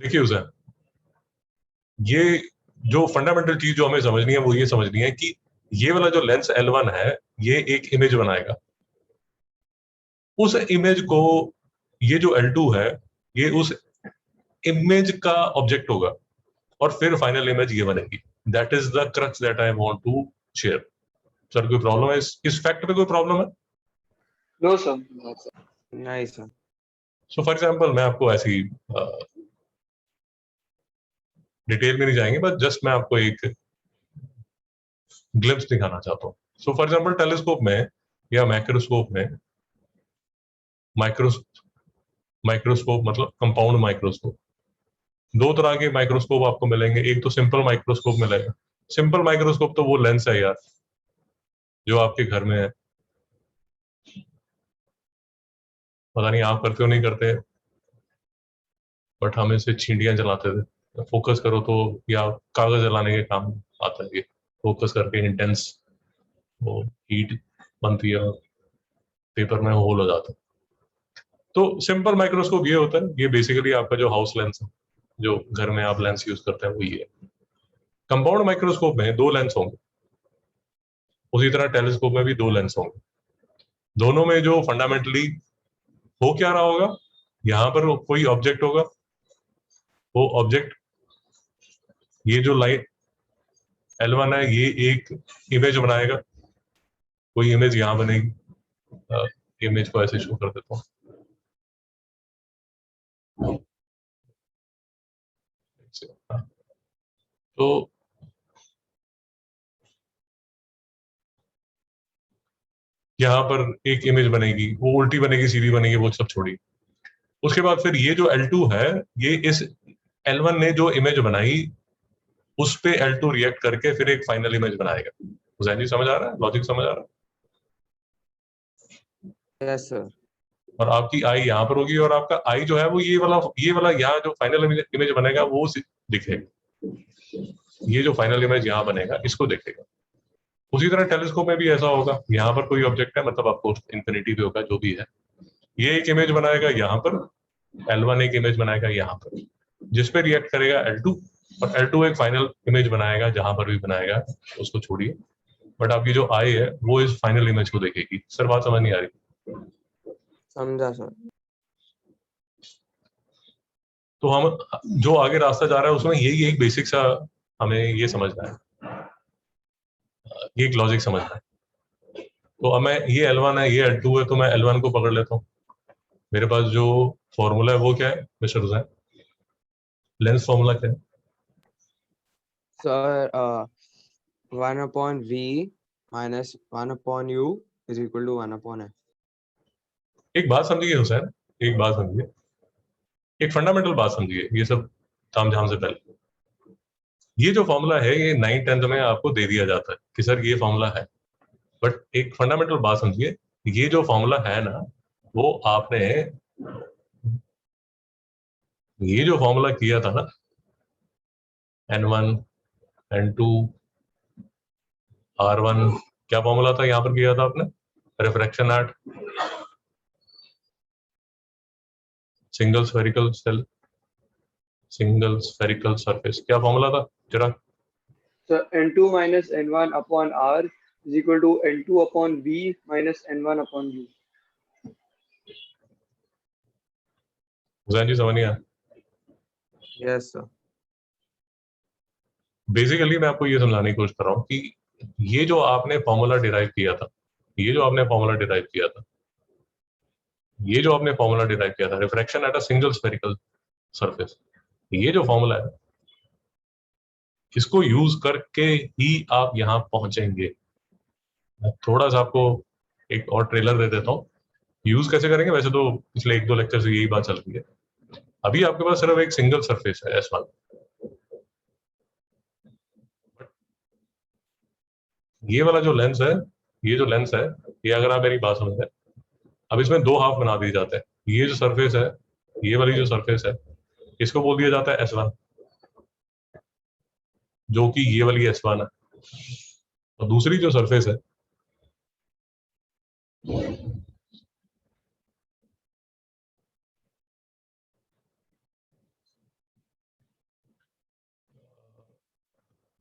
देखिए उसे, ये जो फंडामेंटल चीज जो हमें समझनी है वो ये समझनी है कि ये वाला जो लेंस L1 है ये एक इमेज बनाएगा। उस इमेज को, ये जो L2 है ये उस इमेज का ऑब्जेक्ट होगा और फिर फाइनल इमेज ये बनेगी। That is the crux that I want to share. Sir कोई प्रॉब्लम है इस फैक्ट पे? कोई प्रॉब्लम है? No sir, no sir. नहीं सर। सो फॉर एग्जाम्पल मैं आपको ऐसी डिटेल में नहीं जाएंगे, बस जस्ट मैं आपको एक ग्लिम्स दिखाना चाहता हूँ। सो फॉर एग्जाम्पल टेलीस्कोप में या माइक्रोस्कोप में, माइक्रोस्कोप मतलब कंपाउंड माइक्रोस्कोप, दो तरह के माइक्रोस्कोप आपको मिलेंगे। एक तो सिंपल माइक्रोस्कोप मिलेगा। सिंपल माइक्रोस्कोप तो वो लेंस है यार जो आपके घर में है। पता नहीं आप करते हो नहीं करते, बट हम इसे चींटियां जलाते थे। फोकस करो तो, या कागज जलाने के काम आता है ये। फोकस करके इंटेंस वो हीट बनती है और पेपर में होल हो जाता है। तो सिंपल माइक्रोस्कोप ये होता है, ये बेसिकली आपका जो हाउस लेंस है, जो घर में आप लेंस यूज करते हैं वो ये है। कंपाउंड माइक्रोस्कोप में दो लेंस होंगे, उसी तरह टेलीस्कोप में भी दो लेंस होंगे। दोनों में जो फंडामेंटली हो क्या रहा होगा, यहां पर कोई ऑब्जेक्ट होगा, वो ऑब्जेक्ट, ये जो लाइट L1 है ये एक इमेज बनाएगा। कोई इमेज यहां बनेगी। इमेज को ऐसे शो कर देता हूँ। तो यहाँ पर एक इमेज बनेगी, वो उल्टी बनेगी सीधी बनेगी वो सब छोड़ी। उसके बाद फिर ये जो L2 है, ये इस L1 ने जो इमेज बनाई उस पे L2 रिएक्ट करके फिर एक फाइनल इमेज बनाएगा। जैन जी समझ आ रहा है? लॉजिक समझ आ रहा है? Yes sir. और आपकी आई यहाँ पर होगी और आपका आई जो है वो ये वाला यहाँ जो फाइनल इमेज बनेगा वो दिखेगा। ये जो फाइनल इमेज यहाँ बनेगा इसको देखेगा। उसी तरह टेलीस्कोप में भी ऐसा होगा, यहाँ पर कोई ऑब्जेक्ट है, मतलब आपको इंफिनिटी भी होगा जो भी है, ये एक इमेज बनाएगा यहाँ पर, L1 एक इमेज बनाएगा यहाँ पर जिस पे रिएक्ट करेगा L2, और L2 एक फाइनल इमेज बनाएगा जहां पर भी बनाएगा, उसको छोड़िए। बट आपकी जो आई है वो इस फाइनल इमेज को देखेगी। सर बात समझ नहीं आ रही? समझा सर। तो हम जो आगे रास्ता जा रहा है उसमें यही एक बेसिक सा हमें ये समझना है, ये एक लॉजिक समझना है। तो अब मैं, ये L1 है ये L2 है, तो मैं L1 को पकड़ लेता हूँ। मेरे पास जो फॉर्मूला है वो क्या है मिस्टर हुसैन? लेंस फॉर्मूला क्या है? Sir 1/v minus 1/u is equal to 1/f। एक बात समझिए हुसैन, एक बात समझिए, एक फंडामेंटल बात समझिए, ये सब तामझाम से पहले। ये जो फॉर्मूला है ये 9th-10th में आपको दे दिया जाता है कि सर ये फॉर्मूला है, बट एक फंडामेंटल बात समझिए, ये जो फॉर्मूला है ना, वो आपने ये जो फॉर्मूला किया था ना, N1 N2 R1, क्या फॉर्मूला था यहां पर किया था आपने? Refraction at single spherical shell, single spherical surface, क्या फॉर्मूला था जरा? So N2 minus N1 upon R is equal to N2 upon V minus N1 upon U. Hussain जी समझ नहीं आया? Yes sir. बेसिकली मैं आपको ये समझाने की कोशिश कर रहा हूँ कि ये जो आपने फॉर्मूला डिराइव किया था, ये जो आपने फॉर्मूला डिराइव किया था, ये जो आपने फॉर्मूला डिराइव किया था refraction at a single spherical surface, ये जो फॉर्मूला है इसको यूज करके ही आप यहां पहुंचेंगे। मैं थोड़ा सा आपको एक और ट्रेलर दे देता हूँ, यूज कैसे करेंगे। वैसे तो पिछले 1-2 लेक्चर से यही बात चल रही है। अभी आपके पास सिर्फ एक सिंगल सरफेस है S1। ये वाला जो लेंस है, ये जो लेंस है, ये अगर आप मेरी बात समझ रहे हैं, अब इसमें दो हाफ बना दिए जाते हैं। ये जो सरफेस है, ये वाली जो सरफेस है, इसको बोल दिया जाता है S1, जो कि ये वाली S1 है। और दूसरी जो सरफेस है,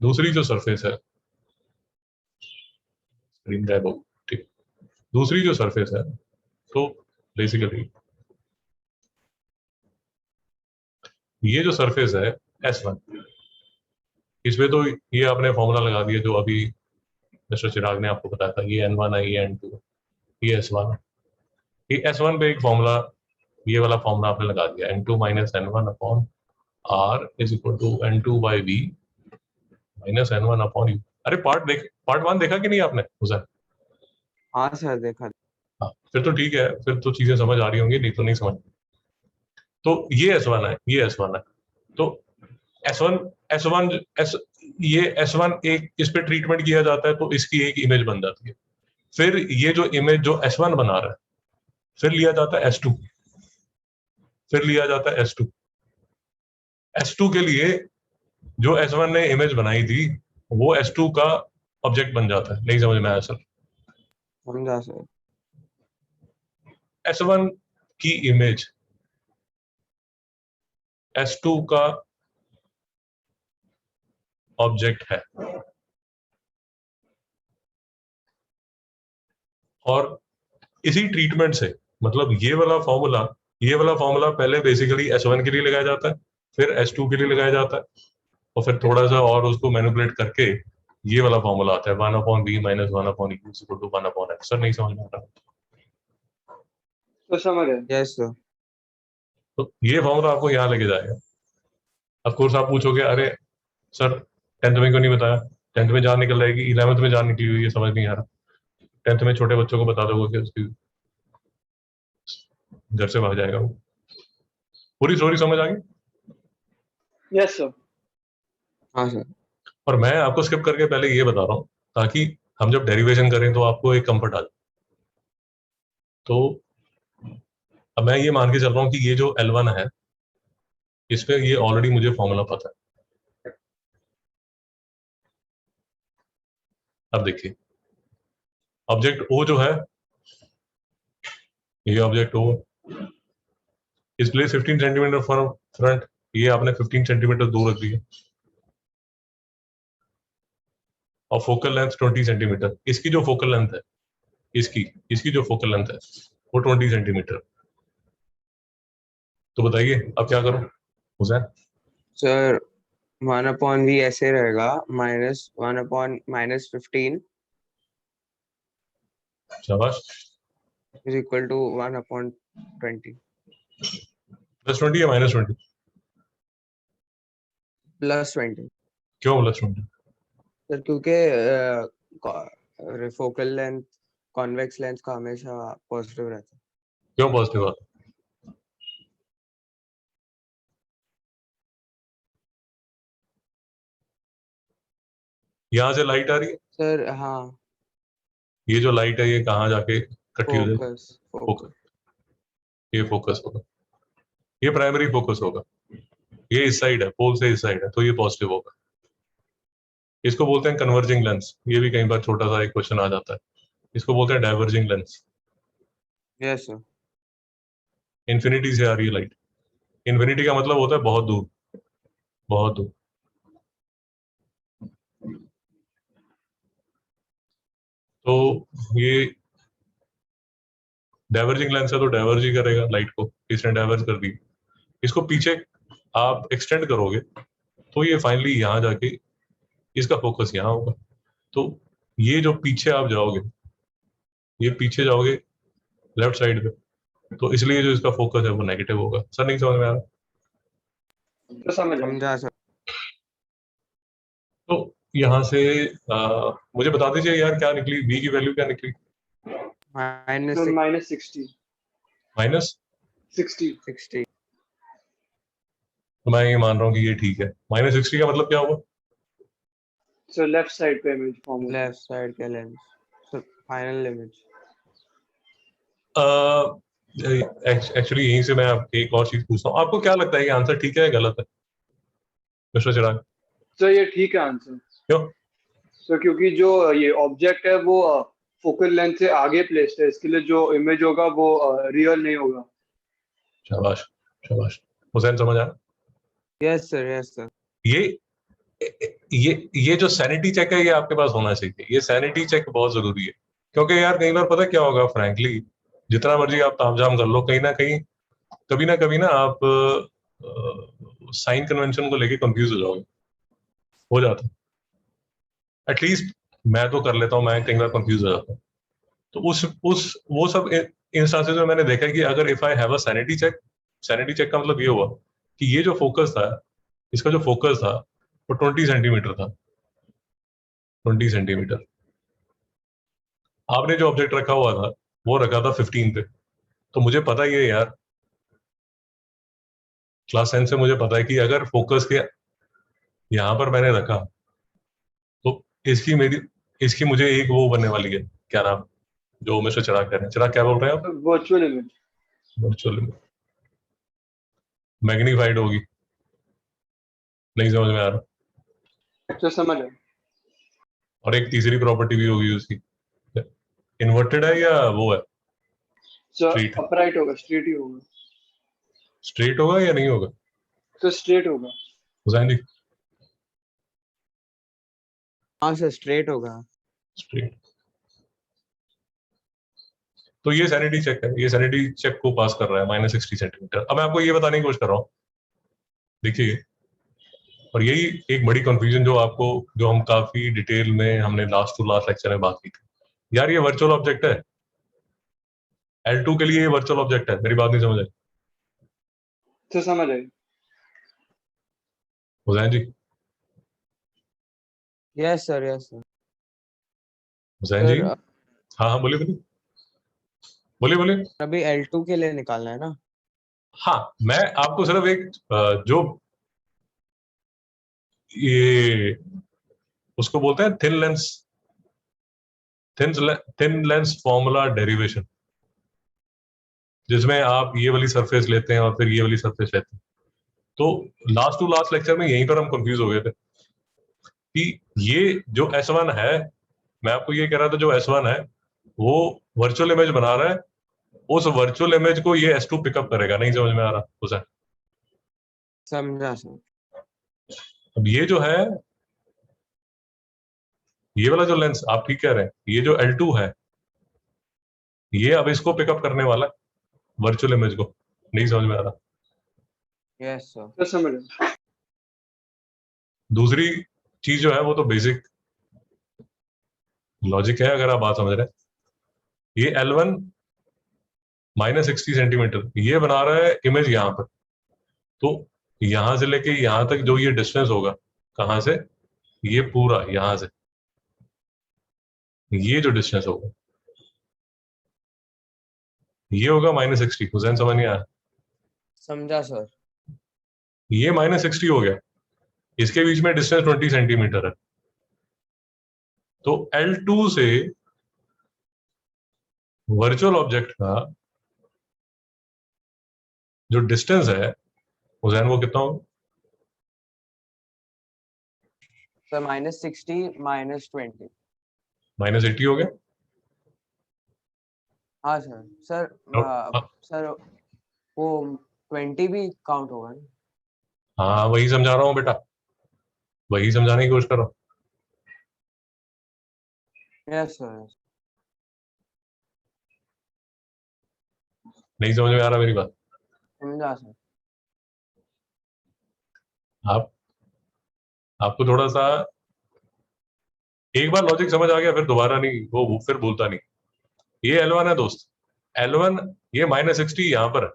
दूसरी जो सरफेस है, स्क्रीन गायब हो, ठीक, दूसरी जो सरफेस है, तो बेसिकली ये जो सरफेस है S1, इसमें तो ये आपने फॉर्मूला लगा दिया जो अभी मिस्टर चिराग ने आपको बताया था, ये N1 है, ये N2 है, ये S1 है। ये S1 पे एक फॉर्मूला, ये वाला फॉर्मूला आपने लगा दिया, N2 minus N1 upon R is equal to N2 by V minus N1 upon U। अरे पार्ट 1 देखा कि नहीं आपने हुसैन? हाँ सर देखा। हाँ, फिर तो ठीक है, फिर तो चीजें समझ आ रही होंगी, नहीं तो नहीं समझ। तो ये S1 है, ये S1 है, तो S1 S1 S ये S1 एक इस पे ट्रीटमेंट किया जाता है तो इसकी एक इमेज बन जाती है। फिर ये जो इमेज जो S1 बना रहा है, फिर लिया जाता है S2, फिर लिया जाता है S2। S2 के लिए जो S1 ने इमेज बनाई थी वो S2 का ऑब्जेक्ट बन जाता है। नहीं समझ में आया सर? समझा सर। S1 की इमेज S2 का ऑब्जेक्ट है, और इसी ट्रीटमेंट से, मतलब ये वाला फॉर्मूला पहले बेसिकली S1 के लिए लगाया जाता है, फिर S2 के लिए लगाया जाता है, और फिर थोड़ा सा और उसको मैनिपुलेट करके ये वाला फॉर्मूला आता है 1/b minus 1/u equal to 1/x। Sir नहीं समझ में आ रहा? तो समझ गए। Yes sir. तो ये फॉर्मूला आपको यहाँ लेके जाएगा। ऑफ कोर्स आप पूछोगे अरे सर 10th में क्यों नहीं बताया? 10th में जान निकल जाएगी, 11th में जान निकली हुई है, समझ नहीं आ रहा। 10th में छोटे बच्चों को बता दोगे कि उसकी घर से भाग जाएगा वो। पूरी स्टोरी समझ आ गई? Yes sir. हाँ सर। और मैं आपको स्किप करके पहले ये बता रहा हूँ ताकि हम जब डेरिवेशन करें तो आपको एक कंफर्ट आ जाए। तो अब मैं ये मान के चल रहा हूँ कि ये जो L1 है, इस पे ये ऑलरेडी मुझे फॉर्मूला पता है। अब देखिए, ऑब्जेक्ट O जो है, ये ऑब्जेक्ट O, इस प्लेस 15 सेंटीमीटर फ्रंट, ये आपने 15 सेंटीमीटर दूर रख दिया, और फोकल लेंथ 20 सेंटीमीटर। इसकी जो फोकल लेंथ है, इसकी जो फोकल लेंथ है वो 20 सेंटीमीटर। तो बताइए अब क्या करूं हुसैन? सर 1/v ऐसे रहेगा, -1/-15 शाबाश। इज इक्वल टू 1/20 +20 या -20? +20 क्यों +20? सर, क्योंकि फोकल लेंथ कॉन्वेक्स लेंस का हमेशा पॉजिटिव रहता है। क्यों पॉजिटिव आता? यहाँ से लाइट आ रही है, सर हाँ, ये जो लाइट है ये कहाँ जाके इकट्ठी हो जाएगी? फोकस। ये फोकस होगा, ये प्राइमरी फोकस होगा, ये इस साइड है, पोल से इस साइड है, तो ये पॉजिटिव होगा। इसको बोलते हैं कन्वर्जिंग लेंस। ये भी कई बार छोटा सा एक क्वेश्चन आ जाता है। इसको बोलते हैं diverging lens. Yes sir. Infinity से आ रही है लाइट। इन्फिनिटी का मतलब होता है बहुत दूर, बहुत दूर। तो ये डाइवर्जिंग लेंस है तो डाइवर्ज ही करेगा लाइट को, इसने डाइवर्ज कर दी। इसको पीछे आप एक्सटेंड करोगे तो ये फाइनली यहाँ जाके इसका फोकस यहाँ होगा। तो ये जो पीछे आप जाओगे, ये पीछे जाओगे लेफ्ट साइड पे, तो इसलिए जो इसका फोकस है वो नेगेटिव होगा। सर नहीं समझ में आ रहा? तो समझ गए। समझा सर। तो यहाँ से मुझे बता दीजिए यार क्या निकली, v की वैल्यू क्या निकली? -60 -60 -60 तो मैं ये मान रहा हूँ कि ये ठीक है। -60 का मतलब क्या हुआ? सो लेफ्ट साइड पे इमेज फॉर्म होगा। लेफ्ट साइड का lens, sir final image. Actually यहीं से मैं एक और चीज पूछता हूँ, आपको क्या लगता है कि आंसर ठीक है या गलत है मिस्टर चिराग? सो ये ठीक है आंसर। क्यों? सो क्योंकि जो ये ऑब्जेक्ट है वो फोकल लेंथ से आगे प्लेस्ड है, इसके लिए जो इमेज होगा वो रियल नहीं होगा। शाबाश, शाबाश। हुसैन समझ आया? Yes sir, yes sir. ये ये जो सैनिटी चेक है ये आपके पास होना चाहिए। ये सैनिटी चेक बहुत जरूरी है, क्योंकि यार कई बार पता क्या होगा, फ्रैंकली जितना मर्जी आप तामझाम कर लो, कहीं ना कहीं कभी ना आप साइन कन्वेंशन को लेके कंफ्यूज हो जाओगे, हो जाता है। एटलीस्ट मैं तो कर लेता हूँ, मैं कई बार कंफ्यूज हो जाता हूँ। तो उस वो सब इंस्टांसेस में मैंने देखा है कि अगर if I have a sanity check का मतलब ये हुआ कि ये जो फोकस था, इसका जो फोकस था वो 20 सेंटीमीटर था, 20 सेंटीमीटर। आपने जो ऑब्जेक्ट रखा हुआ था वो रखा था 15 पे। तो मुझे पता ही है यार, क्लास 10 से मुझे पता है कि अगर फोकस के यहां पर मैंने रखा तो इसकी मुझे एक वो बनने वाली है, क्या नाम, जो मिस्टर चिराग कह रहे हैं, चिराग क्या बोल रहे हैं आप? Virtual image. वर्चुअल मैग्नीफाइड होगी, नहीं समझ में आ रहा। तो समझ आया। और एक तीसरी प्रॉपर्टी भी होगी उसकी, इन्वर्टेड है या वो है स्ट्रेट? अपराइट होगा, स्ट्रेट ही होगा। स्ट्रेट होगा या नहीं होगा तो स्ट्रेट होगा। हुसैन जी? हाँ सर, स्ट्रेट होगा। स्ट्रेट। तो ये सैनिटी चेक है, ये सैनिटी चेक को पास कर रहा है -60 सेंटीमीटर। अब मैं आपको ये बताने की कोशिश कर रहा हूँ, देखिए, और यही एक बड़ी कंफ्यूजन जो हम काफी डिटेल में हमने लास्ट टू लास्ट लेक्चर में बात की थी। यार ये वर्चुअल ऑब्जेक्ट है, L2 के लिए ये वर्चुअल ऑब्जेक्ट है, मेरी बात नहीं समझ आई तो समझ आया। Hussain ji? Yes sir, yes sir. Hussain ji? Sir हाँ हाँ, बोलिए बोलिए बोलिए बोलिए। अभी L2 के लिए निकालना है ना? हाँ, मैं आपको सिर्फ एक जो ये उसको बोलते हैं थिन लेंस फॉर्मूला डेरिवेशन, जिसमें आप ये वाली सरफेस लेते हैं और फिर ये वाली सरफेस लेते हैं। तो लास्ट टू लास्ट लेक्चर में यहीं पर हम कंफ्यूज हो गए थे कि ये जो S1 है, मैं आपको ये कह रहा था जो S1 है वो वर्चुअल इमेज बना रहा है, उस वर्चुअल इमेज को ये S2 पिकअप करेगा। नहीं समझ में आ रहा उसे? समझा सर। अब ये जो है, ये वाला जो लेंस आप ठीक कह रहे हैं, ये जो L2 है ये अब इसको पिकअप करने वाला है, वर्चुअल इमेज को। नहीं समझ में आ रहा? Yes sir. तो समझ आया। दूसरी चीज जो है वो तो बेसिक लॉजिक है, अगर आप बात समझ रहे हैं। ये L1 -60 सेंटीमीटर ये बना रहा है इमेज यहां पर। तो यहां से लेके यहां तक जो ये डिस्टेंस होगा, कहां से, ये पूरा यहां से ये जो डिस्टेंस होगा ये होगा -60। हुसैन समझ नहीं आया? समझा सर। ये -60 हो गया, इसके बीच में डिस्टेंस 20 सेंटीमीटर है। तो L2 से वर्चुअल ऑब्जेक्ट का जो डिस्टेंस है हुसैन, वो कितना होगा? सर -60 -20। -80 हो गया। हाँ सर। सर सर वो 20 भी काउंट होगा ना? हाँ, वही समझा रहा हूँ बेटा, वही समझाने की कोशिश कर रहा हूँ। Yes sir. नहीं समझ में आ रहा मेरी बात? समझा सर। आप आपको थोड़ा सा एक बार लॉजिक समझ आ गया, फिर दोबारा नहीं, वो फिर बोलता नहीं। ये L1 है दोस्त, L1, ये -60 यहां पर है।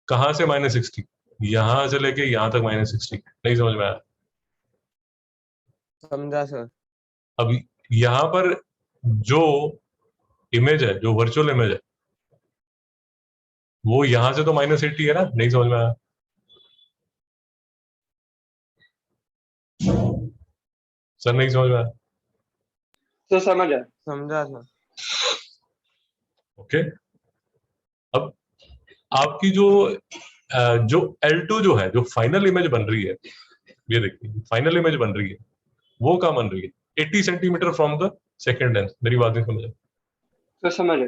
कहां से -60? यहां से लेके यहां तक -60। नहीं समझ में आया? समझा सर। अब यहां पर जो इमेज है, जो वर्चुअल इमेज है, वो यहां से तो -80 है ना? नहीं समझ में आया? सर नहीं समझ में आया? तो समझ आया। समझा सर। ओके। अब आपकी जो L2 जो है, जो फाइनल इमेज बन रही है, ये देखिए फाइनल इमेज बन रही है, वो कहाँ बन रही है? 80 centimetre from the second lens. मेरी बात नहीं समझ? तो समझ आया।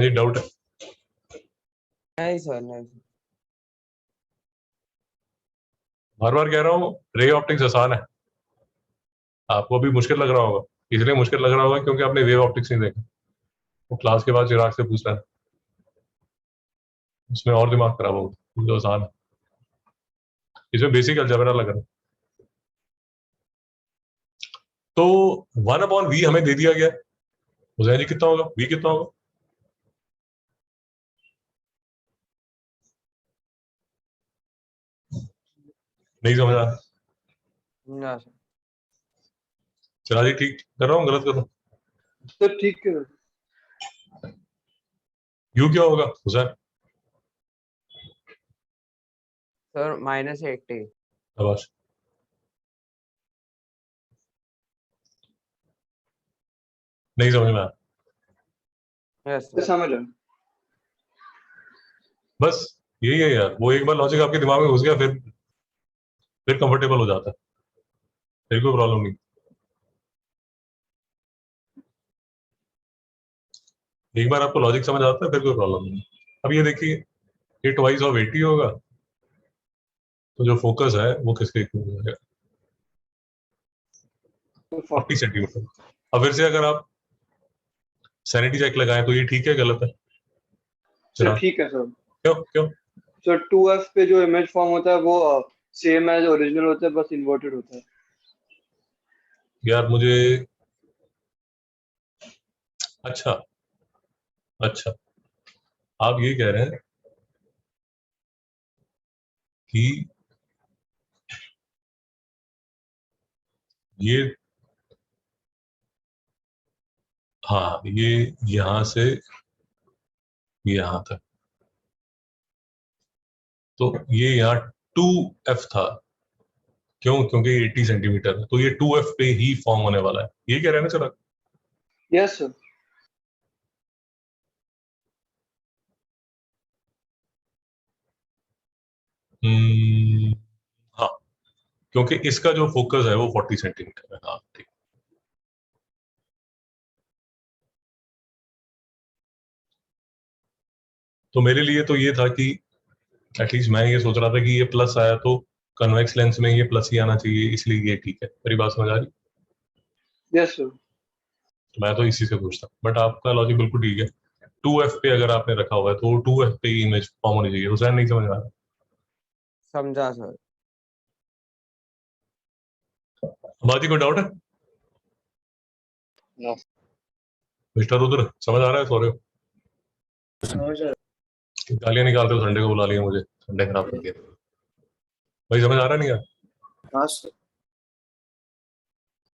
जी डाउट है? नहीं सर, नहीं सर। बार बार कह रहा हूँ, रे ऑप्टिक्स आसान है, आपको अभी मुश्किल लग रहा होगा, इसलिए मुश्किल लग रहा होगा क्योंकि आपने वेव ऑप्टिक्स नहीं देखा। वो क्लास के बाद चिराग से पूछ रहा है, उसमें और दिमाग खराब होगा, जो आसान है, इसमें बेसिक अलजेब्रा लग रहा है। तो 1/v हमें दे दिया गया, हुसैन जी कितना होगा, v कितना होगा? नहीं समझ रहा, ना सर। चिराग जी ठीक कर रहा हूँ, गलत कर रहा हूँ? सर ठीक है। u क्या होगा हुसैन? सर -80। शाबाश। नहीं समझ में आया, यस सर। समझ रहा हूँ। बस यही है यार, वो एक बार लॉजिक आपके दिमाग में घुस गया, फिर कंफर्टेबल हो जाता है, फिर कोई प्रॉब्लम नहीं। एक बार आपको लॉजिक समझ आता है, फिर कोई प्रॉब्लम नहीं। अब ये देखिए, ये ट्वाइस ऑफ 80 होगा, तो जो फोकस है वो किसके इक्वल है? 40 सेंटीमीटर। अब फिर से अगर आप सैनिटी चेक लगाएं तो ये ठीक है, गलत है? सर ठीक है सर। क्यों क्यों? सर 2f पे जो इमेज फॉर्म होता है वो सेम एज ओरिजिनल होता है, बस इन्वर्टेड होता है। यार मुझे, अच्छा अच्छा, आप ये कह रहे हैं कि ये, हाँ, ये यहां से यहां तक, तो ये यहाँ 2f था, क्यों? क्योंकि 80 सेंटीमीटर है, तो ये 2f पे ही फॉर्म होने वाला है, ये कह रहे हैं ना चला? Yes sir. हम्म, हाँ, क्योंकि इसका जो फोकस है वो 40 सेंटीमीटर है। हाँ ठीक। तो मेरे लिए तो ये था कि एटलीस्ट मैं ये सोच रहा था कि ये प्लस आया तो कन्वेक्स लेंस में ये प्लस ही आना चाहिए, इसलिए ये ठीक है। मेरी बात समझ आ रही? Yes sir. तो मैं तो इसी से पूछता, बट आपका लॉजिक बिल्कुल ठीक है। 2f पे अगर आपने रखा हुआ है तो 2f पे ही इमेज फॉर्म होनी चाहिए। हुसैन नहीं समझ आ रहा? समझा सर। बाजी कोई डाउट है? No. मिस्टर रुद्र समझ आ रहा है? सो रहे हो? समझ रहा गालियां निकालते हो, संडे को बुला लिया मुझे, संडे खराब कर दिया। भाई समझ आ रहा नहीं यार? हाँ सर।